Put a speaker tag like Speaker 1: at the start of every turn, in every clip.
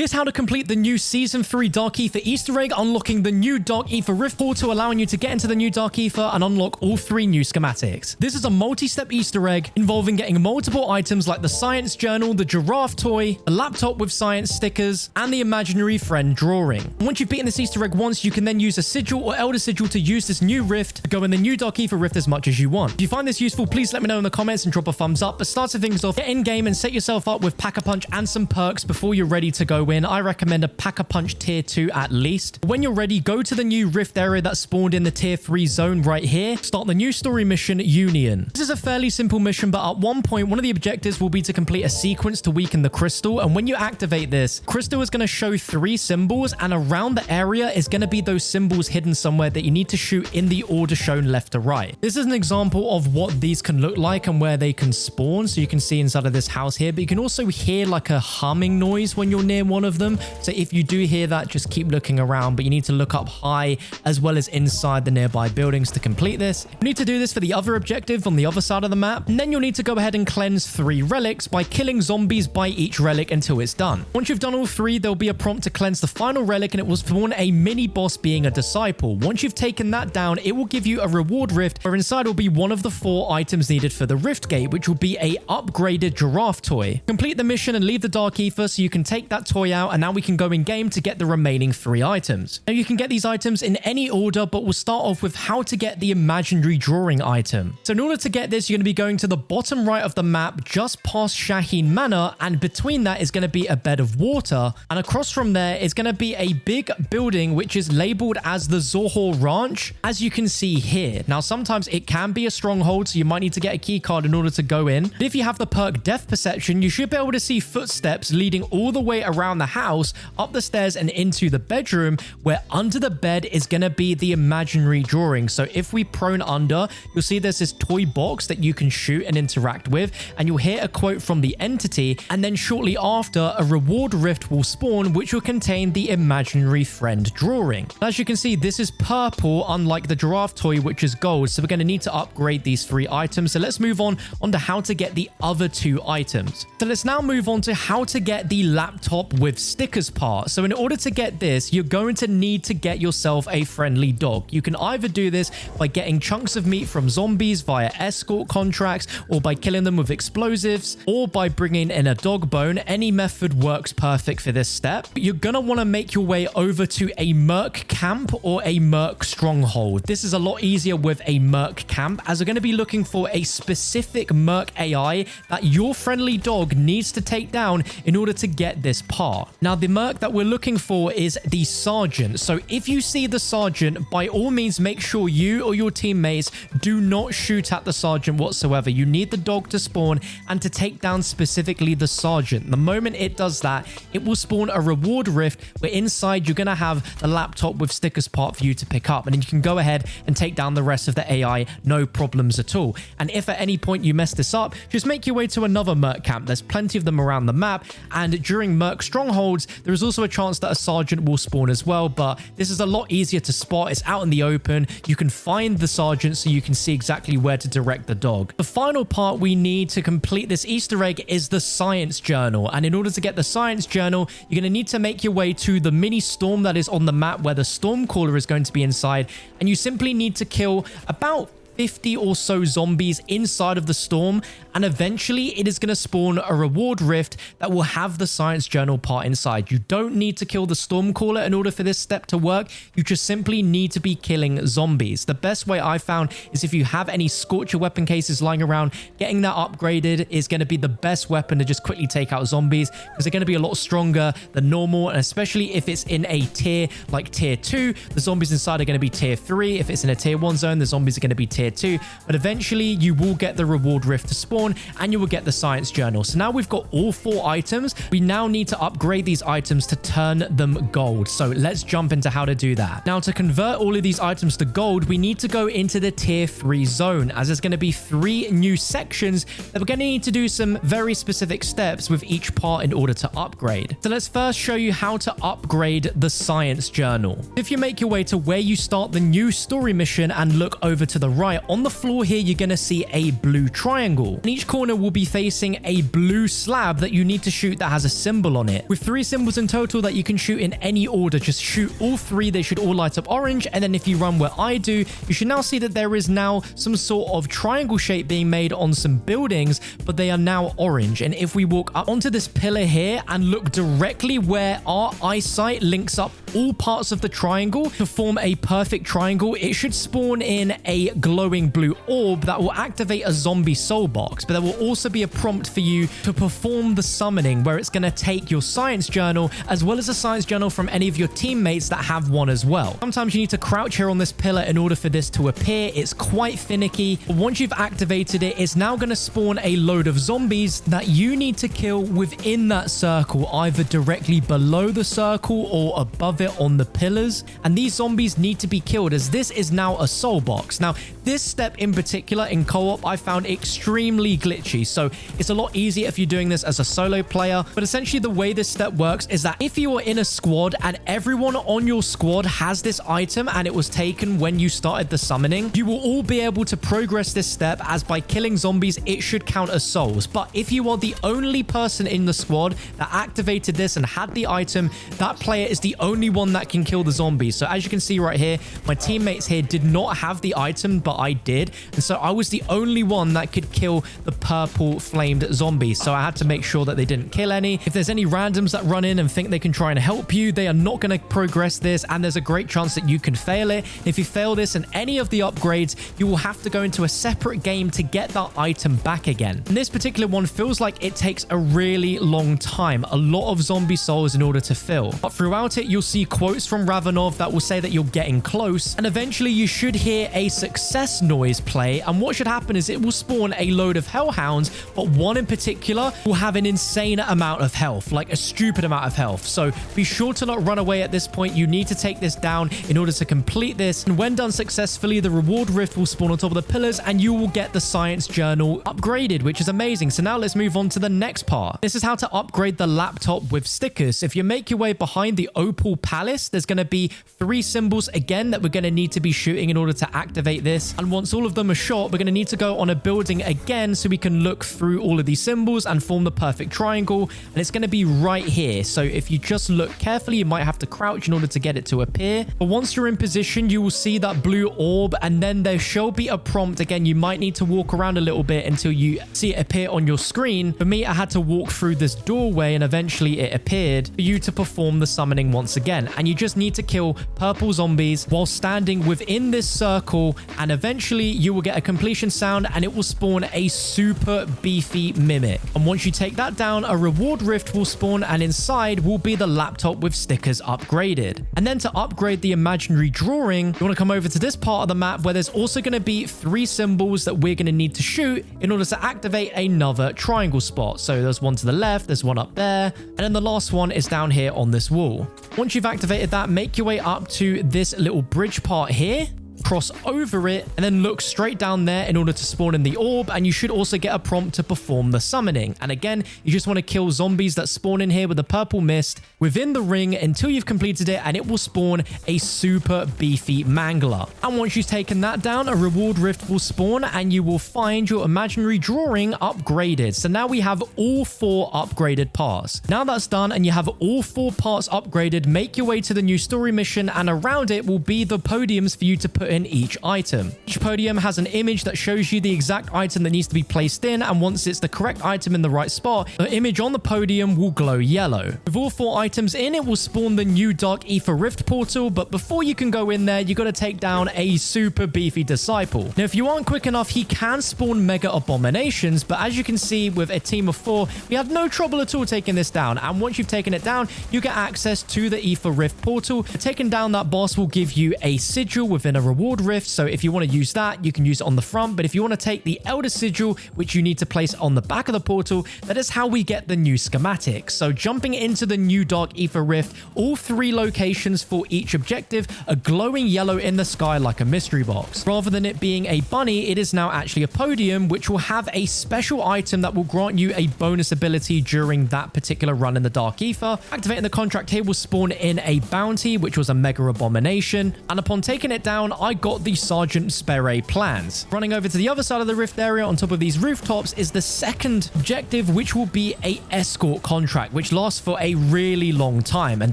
Speaker 1: Here's how to complete the new Season 3 Dark Aether Easter Egg, unlocking the new Dark Aether Rift portal, allowing you to get into the new Dark Aether and unlock all 3 new schematics. This is a multi-step Easter egg involving getting multiple items like the science journal, the giraffe toy, a laptop with science stickers, and the imaginary friend drawing. Once you've beaten this Easter egg once, you can then use a sigil or elder sigil to use this new rift to go in the new Dark Aether Rift as much as you want. If you find this useful, please let me know in the comments and drop a thumbs up. But starting things off, get in game and set yourself up with Pack-a-Punch and some perks before you're ready to go in. I recommend a Pack-a-Punch tier 2 at least. When you're ready, go to the new rift area that spawned in the tier 3 zone right here. Start the new story mission, Union. This is a fairly simple mission, but at one point, one of the objectives will be to complete a sequence to weaken the crystal. And when you activate this, crystal is going to show 3 symbols, and around the area is going to be those symbols hidden somewhere that you need to shoot in the order shown left to right. This is an example of what these can look like and where they can spawn. So you can see inside of this house here, but you can also hear like a humming noise when you're near one of them. So if you do hear that, just keep looking around, but you need to look up high as well as inside the nearby buildings to complete this. You need to do this for the other objective on the other side of the map, and then you'll need to go ahead and cleanse 3 relics by killing zombies by each relic until it's done. Once you've done all 3, there'll be a prompt to cleanse the final relic, and it will spawn a mini boss being a disciple. Once you've taken that down, it will give you a reward rift where inside will be one of the 4 items needed for the rift gate, which will be a upgraded giraffe toy. Complete the mission and leave the Dark Aether so you can take that toy out, and now we can go in game to get the remaining 3 items. Now you can get these items in any order, but we'll start off with how to get the imaginary drawing item. So in order to get this, you're going to be going to the bottom right of the map just past Shaheen Manor, and between that is going to be a bed of water, and across from there is going to be a big building which is labeled as the Zohor Ranch, as you can see here. Now sometimes it can be a stronghold, so you might need to get a key card in order to go in. But if you have the perk Death Perception, you should be able to see footsteps leading all the way around the house, up the stairs and into the bedroom, where under the bed is going to be the imaginary drawing. So if we prone under, you'll see there's this toy box that you can shoot and interact with, and you'll hear a quote from the entity, and then shortly after, a reward rift will spawn which will contain the imaginary friend drawing. As you can see, this is purple, unlike the giraffe toy which is gold, so we're going to need to upgrade these 3 items. So let's move on to how to get the other 2 items. So let's now move on to how to get the laptop with stickers part. So in order to get this, you're going to need to get yourself a friendly dog. You can either do this by getting chunks of meat from zombies via escort contracts, or by killing them with explosives, or by bringing in a dog bone. Any method works perfect for this step. But you're going to want to make your way over to a merc camp or a merc stronghold. This is a lot easier with a merc camp, as we're going to be looking for a specific merc AI that your friendly dog needs to take down in order to get this part. Now the merc that we're looking for is the sergeant. So if you see the sergeant, by all means make sure you or your teammates do not shoot at the sergeant whatsoever. You need the dog to spawn and to take down specifically the sergeant. The moment it does that, it will spawn a reward rift where inside you're going to have the laptop with stickers part for you to pick up, and then you can go ahead and take down the rest of the AI, no problems at all. And if at any point you mess this up, just make your way to another merc camp. There's plenty of them around the map, and during merc strongholds there is also a chance that a sergeant will spawn as well, but this is a lot easier to spot. It's out in the open. You can find the sergeant so you can see exactly where to direct the dog. The final part we need to complete this Easter egg is the science journal, and in order to get the science journal, you're going to need to make your way to the mini storm that is on the map where the Stormcaller is going to be inside, and you simply need to kill about 50 or so zombies inside of the storm, and eventually it is going to spawn a reward rift that will have the science journal part inside. You don't need to kill the Stormcaller in order for this step to work. You just simply need to be killing zombies. The best way I found is if you have any Scorcher weapon cases lying around, getting that upgraded is going to be the best weapon to just quickly take out zombies, because they're going to be a lot stronger than normal, and especially if it's in a tier like tier 2, the zombies inside are going to be tier 3. If it's in a tier 1 zone, the zombies are going to be tier 2, but eventually you will get the reward rift to spawn and you will get the science journal. So now we've got all 4 items. We now need to upgrade these items to turn them gold. So let's jump into how to do that. Now to convert all of these items to gold, we need to go into the tier 3 zone, as there's going to be 3 new sections that we're going to need to do some very specific steps with each part in order to upgrade. So let's first show you how to upgrade the science journal. If you make your way to where you start the new story mission and look over to the right, eye, on the floor here, you're going to see a blue triangle. And each corner will be facing a blue slab that you need to shoot that has a symbol on it. With 3 symbols in total that you can shoot in any order, just shoot all 3. They should all light up orange. And then if you run where I do, you should now see that there is now some sort of triangle shape being made on some buildings, but they are now orange. And if we walk up onto this pillar here and look directly where our eyesight links up all parts of the triangle to form a perfect triangle, it should spawn in a glowing blue orb that will activate a zombie soul box. But there will also be a prompt for you to perform the summoning, where it's going to take your science journal as well as a science journal from any of your teammates that have one as well. Sometimes you need to crouch here on this pillar in order for this to appear. It's quite finicky. But once you've activated it, it's now going to spawn a load of zombies that you need to kill within that circle, either directly below the circle or above it on the pillars. And these zombies need to be killed, as this is now a soul box. Now, this step in particular in co-op I found extremely glitchy, so it's a lot easier if you're doing this as a solo player. But essentially the way this step works is that if you are in a squad and everyone on your squad has this item and it was taken when you started the summoning, you will all be able to progress this step, as by killing zombies it should count as souls. But if you are the only person in the squad that activated this and had the item, that player is the only one that can kill the zombies. So as you can see right here, my teammates here did not have the item, but I did. And so I was the only one that could kill the purple flamed zombies. So I had to make sure that they didn't kill any. If there's any randoms that run in and think they can try and help you, they are not going to progress this, and there's a great chance that you can fail it. If you fail this and any of the upgrades, you will have to go into a separate game to get that item back again. And this particular one feels like it takes a really long time, a lot of zombie souls in order to fill. But throughout it, you'll see quotes from Ravenov that will say that you're getting close, and eventually you should hear a success noise play. And what should happen is it will spawn a load of hellhounds, but one in particular will have an insane amount of health, like a stupid amount of health. So be sure to not run away at this point. You need to take this down in order to complete this. And when done successfully, the reward rift will spawn on top of the pillars and you will get the science journal upgraded, which is amazing. So now let's move on to the next part. This is how to upgrade the laptop with stickers. If you make your way behind the Opal Palace, there's going to be 3 symbols again that we're going to need to be shooting in order to activate this. And once all of them are shot, we're going to need to go on a building again so we can look through all of these symbols and form the perfect triangle. And it's going to be right here. So if you just look carefully, you might have to crouch in order to get it to appear. But once you're in position, you will see that blue orb, and then there shall be a prompt. Again, you might need to walk around a little bit until you see it appear on your screen. For me, I had to walk through this doorway and eventually it appeared for you to perform the summoning once again. And you just need to kill purple zombies while standing within this circle, and eventually you will get a completion sound and it will spawn a super beefy mimic. And once you take that down, a reward rift will spawn, and inside will be the laptop with stickers upgraded. And then to upgrade the imaginary drawing, you want to come over to this part of the map where there's also going to be 3 symbols that we're going to need to shoot in order to activate another triangle spot. So there's one to the left, there's one up there, and then the last one is down here on this wall. Once you've activated that, make your way up to this little bridge part here, cross over it, and then look straight down there in order to spawn in the orb. And you should also get a prompt to perform the summoning. And again, you just want to kill zombies that spawn in here with the purple mist within the ring until you've completed it, and it will spawn a super beefy mangler. And once you've taken that down, a reward rift will spawn and you will find your imaginary drawing upgraded. So now we have all 4 upgraded parts. Now that's done and you have all 4 parts upgraded, make your way to the new story mission, and around it will be the podiums for you to put in each item. Each podium has an image that shows you the exact item that needs to be placed in, and once it's the correct item in the right spot, the image on the podium will glow yellow. With all 4 items in, it will spawn the new Dark Aether Rift portal, but before you can go in there, you got to take down a super beefy disciple. Now, if you aren't quick enough, he can spawn mega abominations, but as you can see, with a team of 4, we have no trouble at all taking this down. And once you've taken it down, you get access to the Aether Rift portal. Taking down that boss will give you a sigil within a reward rift, so if you want to use that, you can use it on the front. But if you want to take the Elder Sigil, which you need to place on the back of the portal, that is how we get the new schematics. So jumping into the new Dark Aether Rift, all 3 locations for each objective are glowing yellow in the sky like a mystery box. Rather than it being a bunny, it is now actually a podium, which will have a special item that will grant you a bonus ability during that particular run in the Dark Aether. Activating the contract here will spawn in a bounty, which was a mega abomination, and upon taking it down, I I got the Sergeant Spere plans. Running over to the other side of the rift area on top of these rooftops is the second objective, which will be a escort contract, which lasts for a really long time, and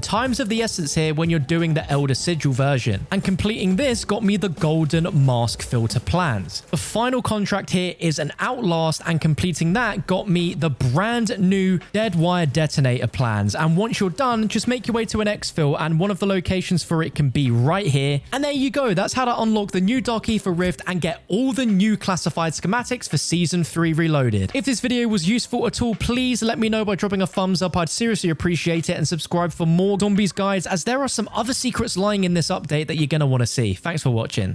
Speaker 1: time's of the essence here when you're doing the Elder Sigil version. And completing this got me the golden mask filter plans. The final contract here is an Outlast, and completing that got me the brand new Dead Wire Detonator plans. And once you're done, just make your way to an exfil, and one of the locations for it can be right here. And there you go. That's how to unlock the new Dark Aether Rift and get all the new classified schematics for Season 3 Reloaded. If this video was useful at all, please let me know by dropping a thumbs up. I'd seriously appreciate it, and subscribe for more zombies guides, as there are some other secrets lying in this update that you're going to want to see. Thanks for watching.